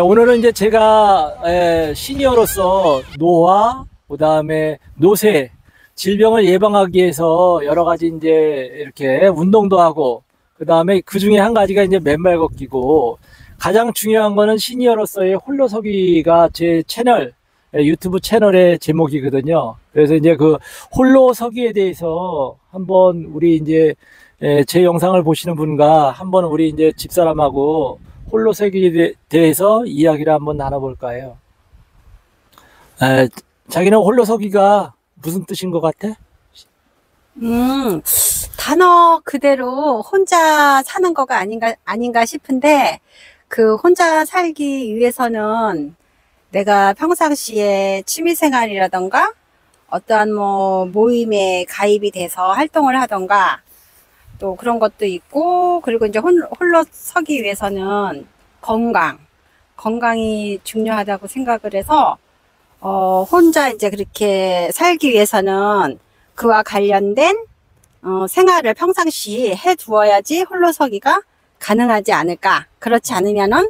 오늘은 이제 제가 시니어로서 노화, 그다음에 노쇠, 질병을 예방하기 위해서 여러 가지 이제 이렇게 운동도 하고, 그다음에 그 중에 한 가지가 이제 맨발 걷기고, 가장 중요한 거는 시니어로서의 홀로서기가 제 채널, 유튜브 채널의 제목이거든요. 그래서 이제 그 홀로서기에 대해서 한번 우리 이제 제 영상을 보시는 분과 한번 우리 이제 집사람하고 홀로서기에 대해서 이야기를 한번 나눠볼까요? 자기는 홀로서기가 무슨 뜻인 것 같아? 단어 그대로 혼자 사는 거가 아닌가 싶은데, 그 혼자 살기 위해서는 내가 평상시에 취미생활이라던가 어떠한 뭐 모임에 가입이 돼서 활동을 하던가 또 그런 것도 있고, 그리고 이제 홀로 서기 위해서는 건강이 중요하다고 생각을 해서 혼자 이제 그렇게 살기 위해서는 그와 관련된 생활을 평상시 해 두어야지 홀로서기가 가능하지 않을까. 그렇지 않으면은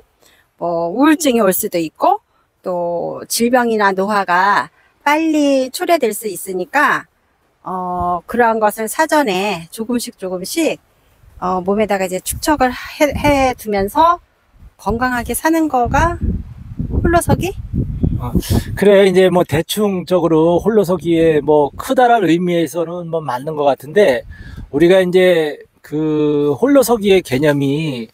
뭐 우울증이 올 수도 있고 또 질병이나 노화가 빨리 초래될 수 있으니까 그러한 것을 사전에 조금씩 몸에다가 이제 축적을 해 두면서 건강하게 사는 거가 홀로서기? 그래, 이제 뭐 대충적으로 홀로서기에 뭐 크다란 의미에서는 뭐 맞는 것 같은데, 우리가 이제 그 홀로서기의 개념이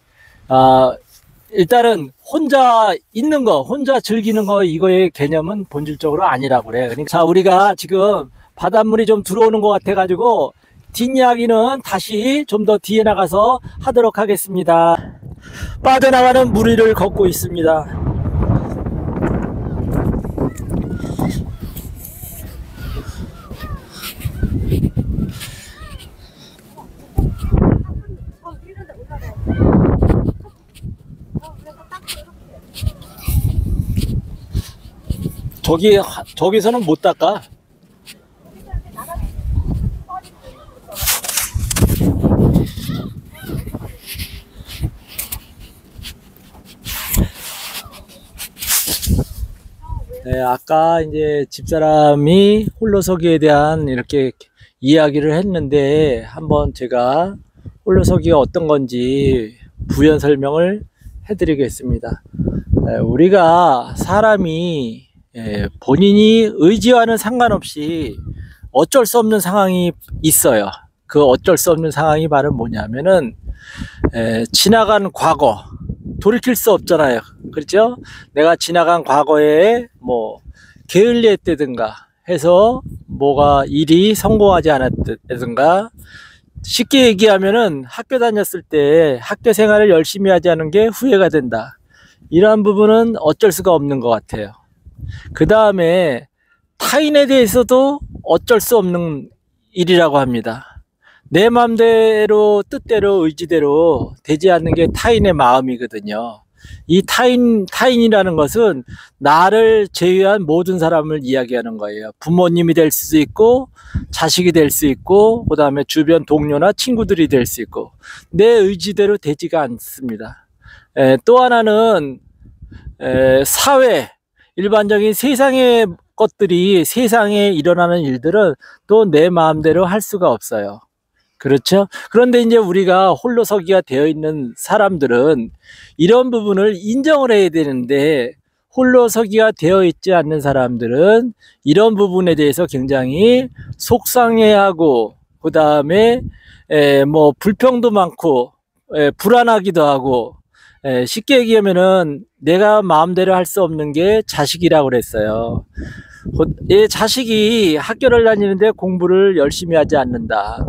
일단은 혼자 있는 거, 혼자 즐기는 거, 이거의 개념은 본질적으로 아니라고 그래. 그러니까 자, 우리가 지금 바닷물이 좀 들어오는 것 같아 가지고 뒷이야기는 다시 좀 더 뒤에 나가서 하도록 하겠습니다. 빠져나가는 물 위를 걷고 있습니다. 저기서는 못 닦아. 네, 아까 이제 집사람이 홀로서기에 대한 이렇게 이야기를 했는데, 한번 제가 홀로서기가 어떤 건지 부연 설명을 해드리겠습니다. 우리가 사람이 본인이 의지와는 상관없이 어쩔 수 없는 상황이 있어요. 그 어쩔 수 없는 상황이 바로 뭐냐면은 지나간 과거, 돌이킬 수 없잖아요. 그렇죠? 내가 지나간 과거에 뭐 게을리했다든가 해서 뭐가 일이 성공하지 않았다든가, 쉽게 얘기하면은 학교 다녔을 때 학교 생활을 열심히 하지 않은 게 후회가 된다. 이러한 부분은 어쩔 수가 없는 것 같아요. 그 다음에 타인에 대해서도 어쩔 수 없는 일이라고 합니다. 내 마음대로, 뜻대로, 의지대로 되지 않는 게 타인의 마음이거든요. 이 타인이라는 것은 나를 제외한 모든 사람을 이야기하는 거예요. 부모님이 될 수도 있고, 자식이 될 수 있고, 그 다음에 주변 동료나 친구들이 될 수 있고, 내 의지대로 되지가 않습니다. 또 하나는 사회, 일반적인 세상의 것들이, 세상에 일어나는 일들은 또 내 마음대로 할 수가 없어요. 그렇죠? 그런데 이제 우리가 홀로서기가 되어 있는 사람들은 이런 부분을 인정을 해야 되는데, 홀로서기가 되어 있지 않는 사람들은 이런 부분에 대해서 굉장히 속상해하고, 그 다음에 뭐 불평도 많고 불안하기도 하고, 쉽게 얘기하면은 내가 마음대로 할 수 없는 게 자식이라고 그랬어요. 자식이 학교를 다니는데 공부를 열심히 하지 않는다.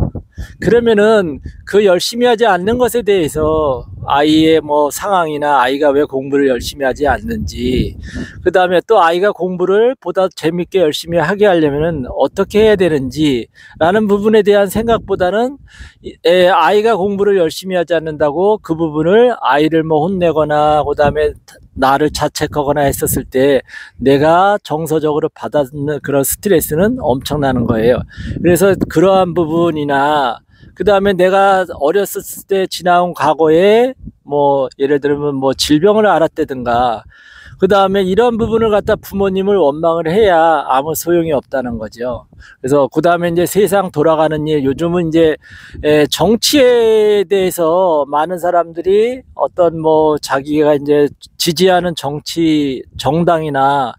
그러면은 그 열심히 하지 않는 것에 대해서 아이의 뭐 상황이나 아이가 왜 공부를 열심히 하지 않는지, 그 다음에 또 아이가 공부를 보다 재밌게 열심히 하게 하려면은 어떻게 해야 되는지 라는 부분에 대한 생각보다는 아이가 공부를 열심히 하지 않는다고 그 부분을 아이를 뭐 혼내거나 그 다음에 나를 자책하거나 했었을 때 내가 정서적으로 받는 그런 스트레스는 엄청나는 거예요. 그래서 그러한 부분이나, 그 다음에 내가 어렸을 때 지나온 과거에 뭐 예를 들면 뭐 질병을 앓았다든가 그 다음에 이런 부분을 갖다 부모님을 원망을 해야 아무 소용이 없다는 거죠. 그래서 그 다음에 이제 세상 돌아가는 일, 요즘은 이제 정치에 대해서 많은 사람들이 어떤 뭐 자기가 이제 지지하는 정당이나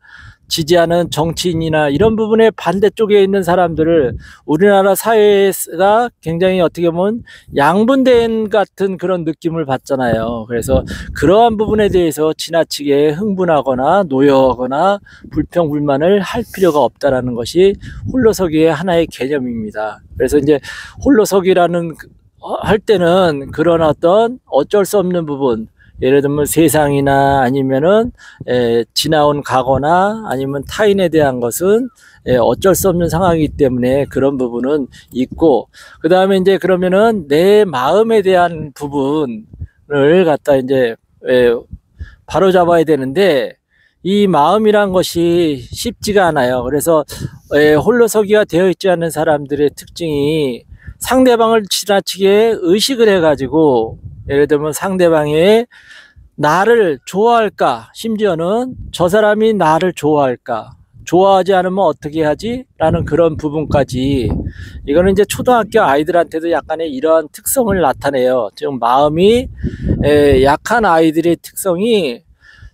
지지하는 정치인이나 이런 부분에 반대쪽에 있는 사람들을 우리나라 사회가 굉장히 어떻게 보면 양분된 같은 그런 느낌을 받잖아요. 그래서 그러한 부분에 대해서 지나치게 흥분하거나 노여하거나 불평불만을 할 필요가 없다라는 것이 홀로서기의 하나의 개념입니다. 그래서 이제 홀로서기라는 할 때는 그런 어떤 어쩔 수 없는 부분, 예를 들면 세상이나 아니면은 지나온 과거나 아니면 타인에 대한 것은 어쩔 수 없는 상황이기 때문에 그런 부분은 있고, 그 다음에 이제 그러면은 내 마음에 대한 부분을 갖다 이제 바로 잡아야 되는데, 이 마음이란 것이 쉽지가 않아요. 그래서 홀로서기가 되어 있지 않은 사람들의 특징이 상대방을 지나치게 의식을 해가지고, 예를 들면 상대방이 나를 좋아할까, 심지어는 저 사람이 나를 좋아할까, 좋아하지 않으면 어떻게 하지? 라는 그런 부분까지, 이거는 이제 초등학교 아이들한테도 약간의 이러한 특성을 나타내요. 즉 마음이 약한 아이들의 특성이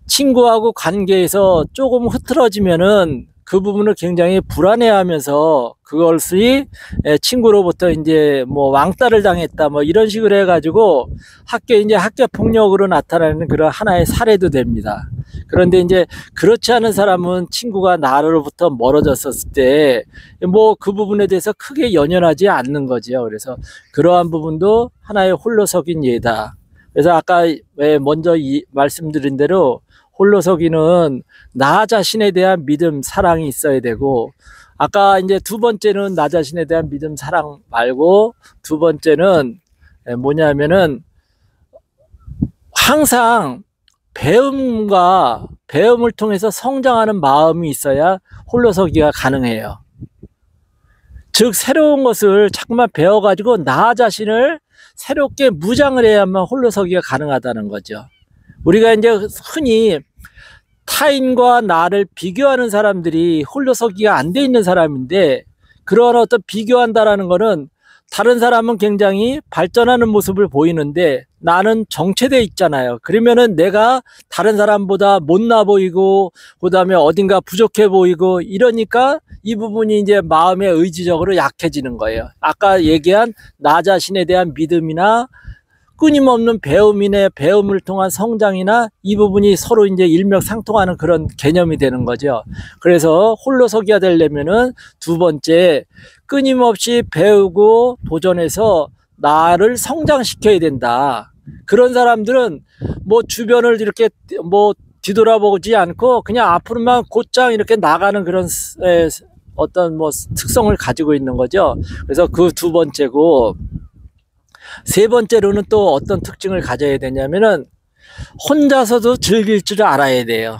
친구하고 관계에서 조금 흐트러지면은 그 부분을 굉장히 불안해하면서 그것이 친구로부터 이제 뭐 왕따를 당했다 뭐 이런 식으로 해가지고 이제 학교 폭력으로 나타나는 그런 하나의 사례도 됩니다. 그런데 이제 그렇지 않은 사람은 친구가 나로부터 멀어졌었을 때 뭐 그 부분에 대해서 크게 연연하지 않는 거지요. 그래서 그러한 부분도 하나의 홀로서긴 예다. 그래서 아까 먼저 말씀드린 대로 홀로서기는 나 자신에 대한 믿음, 사랑이 있어야 되고, 아까 이제 두 번째는 나 자신에 대한 믿음, 사랑 말고 두 번째는 뭐냐면은 항상 배움을 통해서 성장하는 마음이 있어야 홀로서기가 가능해요. 즉 새로운 것을 자꾸만 배워가지고 나 자신을 새롭게 무장을 해야만 홀로서기가 가능하다는 거죠. 우리가 이제 흔히 타인과 나를 비교하는 사람들이 홀로서기가 안 돼 있는 사람인데, 그런 어떤 비교한다라는 거는 다른 사람은 굉장히 발전하는 모습을 보이는데 나는 정체돼 있잖아요. 그러면은 내가 다른 사람보다 못나 보이고 그다음에 어딘가 부족해 보이고 이러니까 이 부분이 이제 마음의 의지적으로 약해지는 거예요. 아까 얘기한 나 자신에 대한 믿음이나 끊임없는 배움을 통한 성장이나 이 부분이 서로 이제 일맥상통하는 그런 개념이 되는 거죠. 그래서 홀로서기가 되려면은 두 번째, 끊임없이 배우고 도전해서 나를 성장시켜야 된다. 그런 사람들은 뭐 주변을 이렇게 뭐 뒤돌아보지 않고 그냥 앞으로만 곧장 이렇게 나가는 그런 어떤 뭐 특성을 가지고 있는 거죠. 그래서 그 두 번째고, 세 번째로는 또 어떤 특징을 가져야 되냐면은 혼자서도 즐길 줄 알아야 돼요.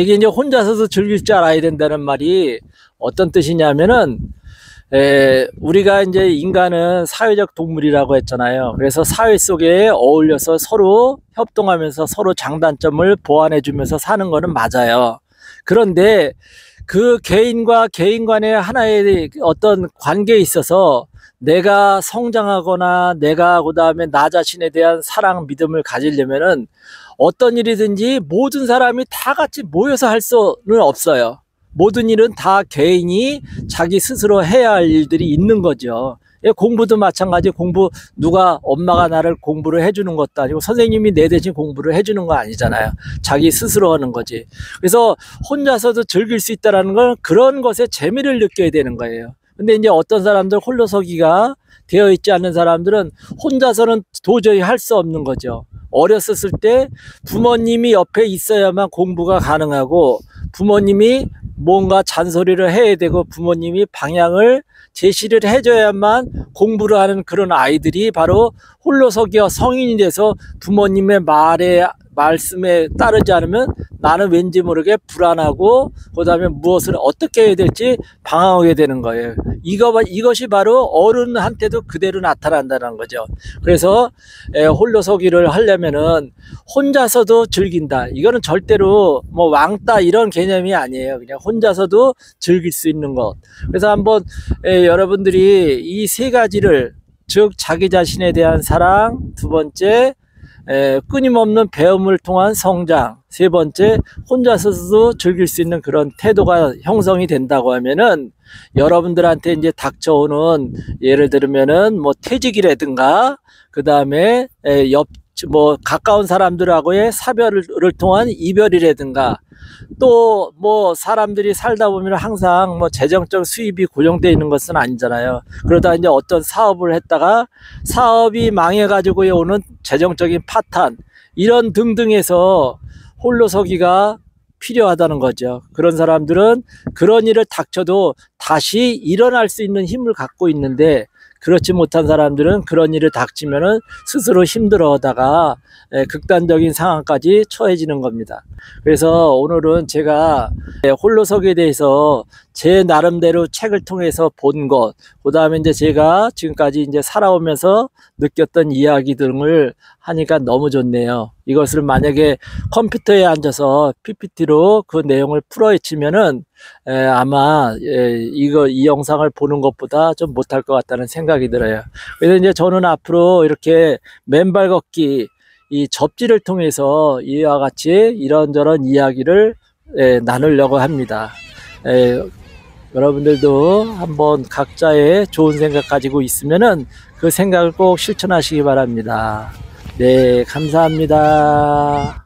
이게 이제 혼자서도 즐길 줄 알아야 된다는 말이 어떤 뜻이냐면은 우리가 이제 인간은 사회적 동물이라고 했잖아요. 그래서 사회 속에 어울려서 서로 협동하면서 서로 장단점을 보완해 주면서 사는 거는 맞아요. 그런데 그 개인과 개인 간의 하나의 어떤 관계에 있어서 내가 성장하거나 내가 그다음에 나 자신에 대한 사랑, 믿음을 가지려면은 어떤 일이든지 모든 사람이 다 같이 모여서 할 수는 없어요. 모든 일은 다 개인이 자기 스스로 해야 할 일들이 있는 거죠. 공부도 마찬가지. 누가 엄마가 나를 공부를 해주는 것도 아니고 선생님이 내 대신 공부를 해주는 거 아니잖아요. 자기 스스로 하는 거지. 그래서 혼자서도 즐길 수 있다는 건 그런 것에 재미를 느껴야 되는 거예요. 근데 이제 어떤 사람들, 홀로서기가 되어 있지 않는 사람들은 혼자서는 도저히 할 수 없는 거죠. 어렸을 때 부모님이 옆에 있어야만 공부가 가능하고, 부모님이 뭔가 잔소리를 해야 되고, 부모님이 방향을 제시를 해줘야만 공부를 하는 그런 아이들이 바로 홀로서기가 성인이 돼서 부모님의 말에 말씀에 따르지 않으면 나는 왠지 모르게 불안하고 그다음에 무엇을 어떻게 해야 될지 방황하게 되는 거예요. 이것이 바로 어른한테도 그대로 나타난다는 거죠. 그래서 홀로서기를 하려면은 혼자서도 즐긴다. 이거는 절대로 뭐 왕따 이런 개념이 아니에요. 그냥 혼자서도 즐길 수 있는 것. 그래서 한번 여러분들이 이 세 가지를, 즉 자기 자신에 대한 사랑, 두 번째 끊임없는 배움을 통한 성장, 세 번째 혼자서도 즐길 수 있는 그런 태도가 형성이 된다고 하면은 여러분들한테 이제 닥쳐오는, 예를 들면은 뭐 퇴직이라든가 그 다음에 가까운 사람들하고의 사별을 통한 이별이라든가, 또 뭐 사람들이 살다 보면 항상 뭐 재정적 수입이 고정되어 있는 것은 아니잖아요. 그러다 이제 어떤 사업을 했다가 사업이 망해가지고 오는 재정적인 파탄, 이런 등등에서 홀로서기가 필요하다는 거죠. 그런 사람들은 그런 일을 닥쳐도 다시 일어날 수 있는 힘을 갖고 있는데, 그렇지 못한 사람들은 그런 일을 닥치면은 스스로 힘들어하다가 극단적인 상황까지 처해지는 겁니다. 그래서 오늘은 제가 홀로서기에 대해서 제 나름대로 책을 통해서 본 것, 그 다음에 이제 제가 지금까지 이제 살아오면서 느꼈던 이야기 등을 하니까 너무 좋네요. 이것을 만약에 컴퓨터에 앉아서 PPT로 그 내용을 풀어헤치면은 아마 이 영상을 보는 것보다 좀 못할 것 같다는 생각이 들어요. 그래서 이제 저는 앞으로 이렇게 맨발 걷기 이 접지를 통해서 이와 같이 이런저런 이야기를 나누려고 합니다. 여러분들도 한번 각자의 좋은 생각 가지고 있으면은 그 생각을 꼭 실천하시기 바랍니다. 네, 감사합니다.